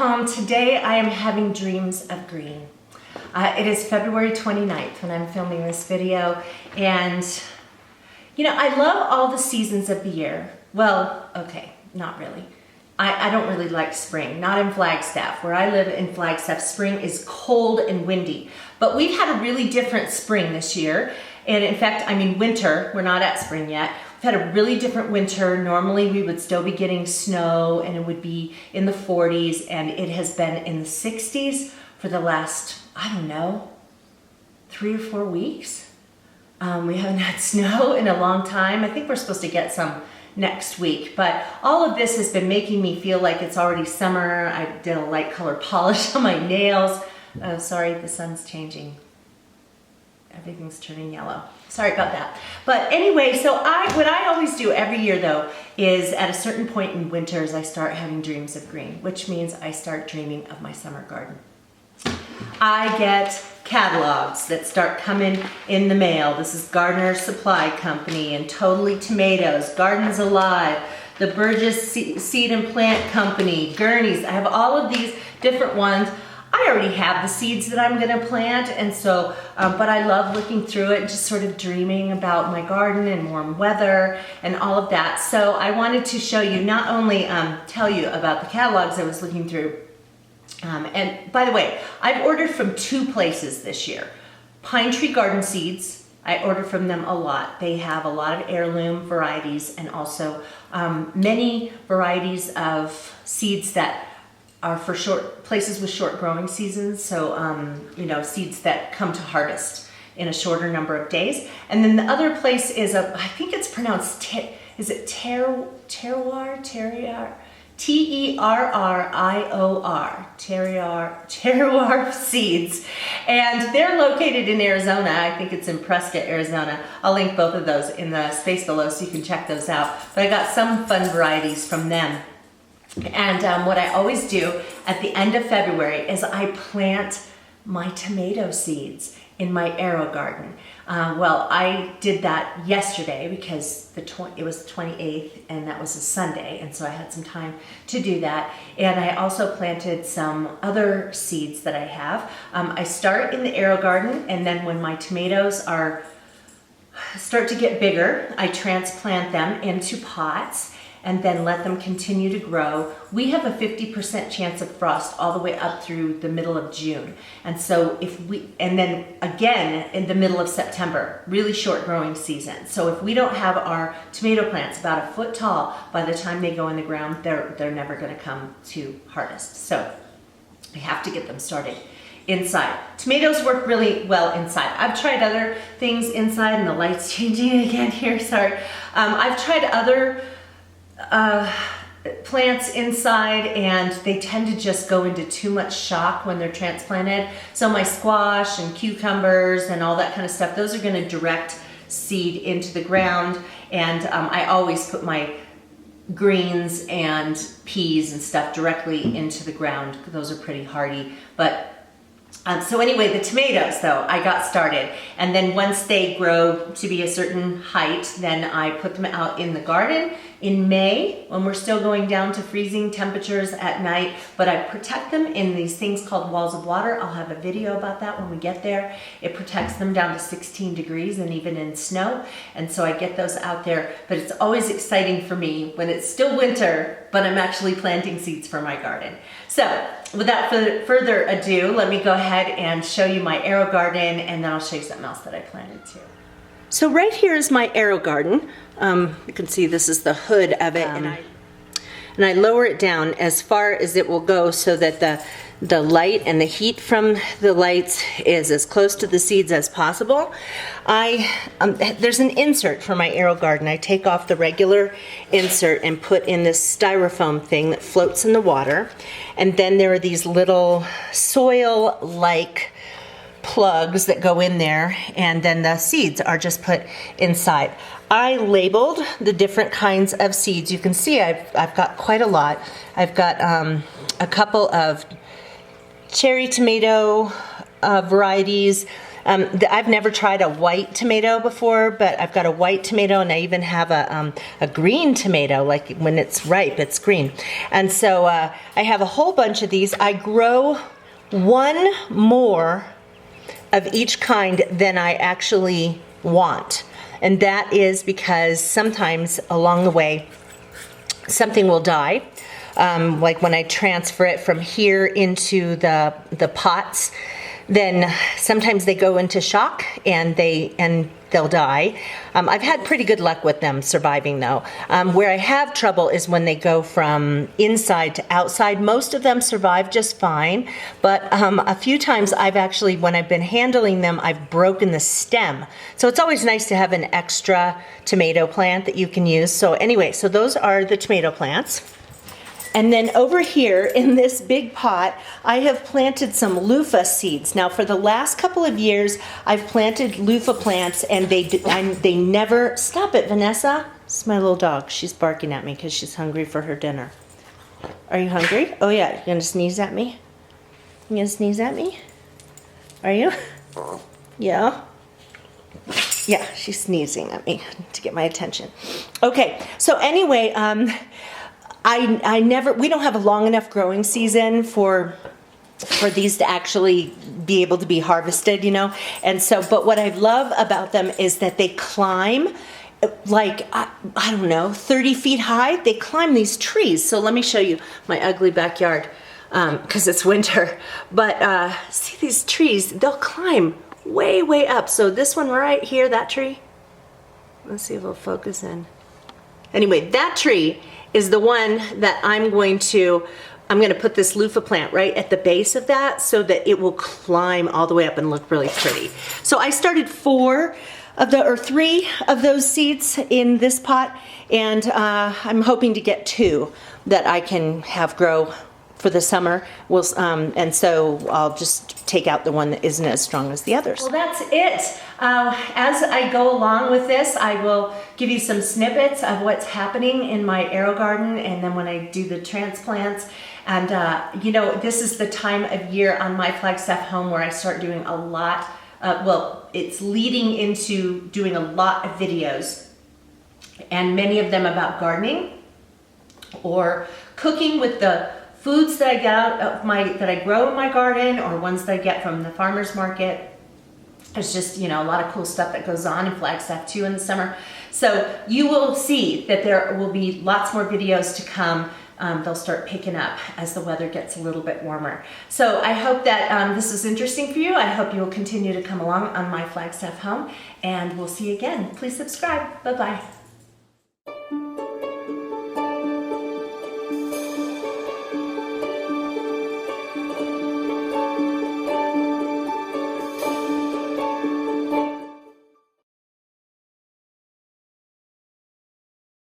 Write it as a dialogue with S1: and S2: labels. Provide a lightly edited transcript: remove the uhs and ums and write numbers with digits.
S1: home. Today I am having dreams of green. It is February 29th when I'm filming this video, and you know, I love all the seasons of the year. Well, okay, not really. I don't really like spring, not in Flagstaff. Where I live in Flagstaff, spring is cold and windy. But we've had a really different spring this year. And in fact, I mean winter, we're not at spring yet. We've had a really different winter. Normally we would still be getting snow and it would be in the 40s, and it has been in the 60s for the last, I don't know, 3 or 4 weeks. We haven't had snow in a long time. I think we're supposed to get some next week, but all of this has been making me feel like it's already summer. I did a light color polish on my nails. Oh, sorry, the sun's changing. Everything's turning yellow. Sorry about that. But anyway, so what I always do every year though is at a certain point in winters I start having dreams of green, which means I start dreaming of my summer garden. I get catalogs that start coming in the mail. This is Gardener's Supply Company and Totally Tomatoes, Gardens Alive, the Burgess Seed and Plant Company, Gurney's. I have all of these different ones. I already have the seeds that I'm gonna plant, and so, but I love looking through it and just sort of dreaming about my garden and warm weather and all of that. So I wanted to show you, not only tell you about the catalogs I was looking through, and by the way, I've ordered from 2 places this year. Pine Tree Garden Seeds, I order from them a lot. They have a lot of heirloom varieties and also many varieties of seeds that are for places with short growing seasons. So, you know, seeds that come to harvest in a shorter number of days. And then the other place is I think it's pronounced, is it terroir? T-E-R-R-I-O-R, terroir seeds. And they're located in Arizona. I think it's in Prescott, Arizona. I'll link both of those in the space below so you can check those out. But I got some fun varieties from them. And what I always do at the end of February is I plant my tomato seeds in my AeroGarden. Well, I did that yesterday because it was the 28th and that was a Sunday, and so I had some time to do that. And I also planted some other seeds that I have. I start in the AeroGarden, and then when my tomatoes start to get bigger, I transplant them into pots and then let them continue to grow. We have a 50% chance of frost all the way up through the middle of June. And so and then again in the middle of September, really short growing season. So if we don't have our tomato plants about 1 foot tall by the time they go in the ground, they're never gonna come to harvest. So we have to get them started inside. Tomatoes work really well inside. I've tried other things inside, and the light's changing again here, sorry. I've tried other plants inside, and they tend to just go into too much shock when they're transplanted. So my squash and cucumbers and all that kind of stuff, those are going to direct seed into the ground. And I always put my greens and peas and stuff directly into the ground. Those are pretty hardy. But so anyway, the tomatoes though, I got started, and then once they grow to be a certain height, then I put them out in the garden in May when we're still going down to freezing temperatures at night, but I protect them in these things called walls of water. I'll have a video about that when we get there. It protects them down to 16 degrees and even in snow, and so I get those out there. But it's always exciting for me when it's still winter, but I'm actually planting seeds for my garden. So without further ado, let me go ahead and show you my AeroGarden, and then I'll show you something else that I planted too. So right here is my AeroGarden. You can see this is the hood of it, and I lower it down as far as it will go so that the light and the heat from the lights is as close to the seeds as possible. There's an insert for my AeroGarden. I take off the regular insert and put in this styrofoam thing that floats in the water, and then there are these little soil-like plugs that go in there, and then the seeds are just put inside. I labeled the different kinds of seeds. You can see I've got quite a lot. I've got a couple of cherry tomato varieties, I've never tried a white tomato before, but I've got a white tomato, and I even have a green tomato, like when it's ripe, it's green. And so I have a whole bunch of these. I grow one more of each kind than I actually want. And that is because sometimes along the way, something will die. Like when I transfer it from here into the pots, then sometimes they go into shock and they'll die. I've had pretty good luck with them surviving though. Where I have trouble is when they go from inside to outside. Most of them survive just fine, but a few times I've actually, when I've been handling them, I've broken the stem. So it's always nice to have an extra tomato plant that you can use. So anyway, so those are the tomato plants. And then over here in this big pot, I have planted some loofah seeds. Now for the last couple of years, I've planted loofah plants and they never, stop it, Vanessa. It's my little dog. She's barking at me because she's hungry for her dinner. Are you hungry? Oh yeah, you're gonna sneeze at me? You gonna sneeze at me? Are you? Yeah. Yeah, she's sneezing at me to get my attention. Okay, so anyway, we don't have a long enough growing season for these to actually be able to be harvested, you know. And so, but what I love about them is that they climb like, I don't know, 30 feet high. They climb these trees. So let me show you my ugly backyard because it's winter. But see these trees, they'll climb way, way up. So this one right here, that tree, let's see if it'll focus in. Anyway, that tree is the one that I'm going to put this loofah plant right at the base of that so that it will climb all the way up and look really pretty. So I started 3 of those seeds in this pot, and I'm hoping to get 2 that I can have grow for the summer. And so I'll just take out the one that isn't as strong as the others. Well, that's it. As I go along with this, I will give you some snippets of what's happening in my AeroGarden, and then when I do the transplants. And you know, this is the time of year on my Flagstaff home where I start doing a lot, well, it's leading into doing a lot of videos, and many of them about gardening or cooking with the foods that I get out of that I grow in my garden, or ones that I get from the farmer's market. There's just, you know, a lot of cool stuff that goes on in Flagstaff too in the summer. So you will see that there will be lots more videos to come. They'll start picking up as the weather gets a little bit warmer. So I hope that this is interesting for you. I hope you will continue to come along on my Flagstaff home, and we'll see you again. Please subscribe. Bye-bye.